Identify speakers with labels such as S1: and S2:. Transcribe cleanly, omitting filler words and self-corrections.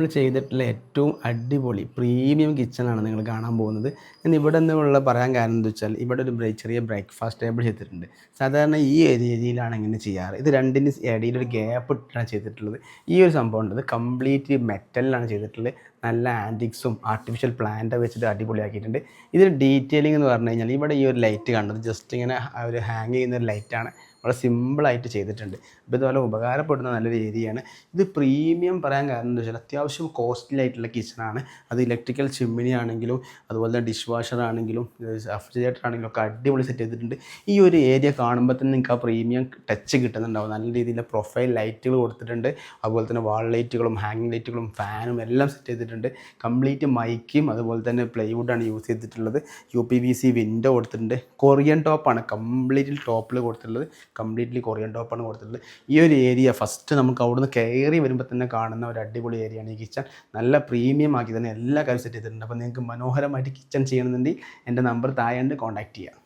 S1: നമ്മൾ ചെയ്തിട്ടുള്ള ഏറ്റവും അടിപൊളി പ്രീമിയം കിച്ചണാണ് നിങ്ങൾ കാണാൻ പോകുന്നത്. ഞാൻ ഇവിടെ നിന്നുള്ള പറയാൻ കാരണം എന്താ വെച്ചാൽ ഇവിടെ ഒരു ചെറിയ ബ്രേക്ക്ഫാസ്റ്റ് ടേബിൾ ചെയ്തിട്ടുണ്ട്. സാധാരണ ഈ രീതിയിലാണ് ഇങ്ങനെ ചെയ്യാറ്. ഇത് രണ്ടിന് ഇടയിലൊരു ഗ്യാപ്പ് ഇട്ടിട്ടാണ് ചെയ്തിട്ടുള്ളത്. ഈ ഒരു സംഭവം ഉണ്ട്, ഇത് കംപ്ലീറ്റ് മെറ്റലിലാണ് ചെയ്തിട്ടുള്ളത്. നല്ല ആൻറ്റിക്സും ആർട്ടിഫിഷ്യൽ പ്ലാന്റ് വെച്ചിട്ട് അടിപൊളിയാക്കിയിട്ടുണ്ട്. ഇതിൽ ഡീറ്റെയിലിംഗ് എന്ന് പറഞ്ഞു കഴിഞ്ഞാൽ ഇവിടെ ഈ ഒരു ലൈറ്റ് കാണുന്നത് ജസ്റ്റ് ഇങ്ങനെ ഒരു ഹാങ് ചെയ്യുന്ന ഒരു ലൈറ്റാണ്. വളരെ സിമ്പിളായിട്ട് ചെയ്തിട്ടുണ്ട്. അപ്പോൾ ഇതുപോലെ ഉപകാരപ്പെടുന്ന നല്ലൊരു ഏരിയയാണ്. ഇത് പ്രീമിയം പറയാൻ കാരണം എന്താ വെച്ചാൽ അത്യാവശ്യം കോസ്റ്റ്ലി ആയിട്ടുള്ള കിച്ചണാണ്. അത് ഇലക്ട്രിക്കൽ ചിമ്മിനി ആണെങ്കിലും അതുപോലെ തന്നെ ഡിഷ് വാഷർ ആണെങ്കിലും റെഫ്രിജറേറ്റർ ആണെങ്കിലും ഒക്കെ അടിപൊളി സെറ്റ് ചെയ്തിട്ടുണ്ട്. ഈ ഒരു ഏരിയ കാണുമ്പോൾ തന്നെ നിങ്ങൾക്ക് ആ പ്രീമിയം ടച്ച് കിട്ടുന്നുണ്ടാവും. നല്ല രീതിയിൽ പ്രൊഫൈൽ ലൈറ്റുകൾ കൊടുത്തിട്ടുണ്ട്. അതുപോലെ തന്നെ വാൾ ലൈറ്റുകളും ഹാങ്ങിങ് ലൈറ്റുകളും ഫാനും എല്ലാം സെറ്റ് ചെയ്തിട്ടുണ്ട്. കംപ്ലീറ്റ് മൈക്കും അതുപോലെ തന്നെ പ്ലൈവുഡാണ് യൂസ് ചെയ്തിട്ടുള്ളത്. UPVC വിൻഡോ കൊടുത്തിട്ടുണ്ട്. കൊറിയൻ ടോപ്പാണ് കംപ്ലീറ്റ്ലി ടോപ്പിൽ കൊടുത്തിട്ടുള്ളത്. കംപ്ലീറ്റ്ലി കൊറിയൻ ടോപ്പാണ് കൊടുത്തിട്ടുള്ളത്. ഈ ഒരു ഏരിയ ഫസ്റ്റ് നമുക്ക് അവിടുന്ന് കയറി വരുമ്പോൾ തന്നെ കാണുന്ന ഒരു അടിപൊളി ഏരിയയാണ് ഈ കിച്ചൺ. നല്ല പ്രീമിയം ആക്കി തന്നെ എല്ലാ കാര്യം സെറ്റ് ചെയ്തിട്ടുണ്ട്. അപ്പോൾ നിങ്ങൾക്ക് മനോഹരമായിട്ട് കിച്ചൺ ചെയ്യണമെന്നുണ്ടെങ്കിൽ എൻ്റെ നമ്പർ താഴെ കോൺടാക്റ്റ് ചെയ്യാം.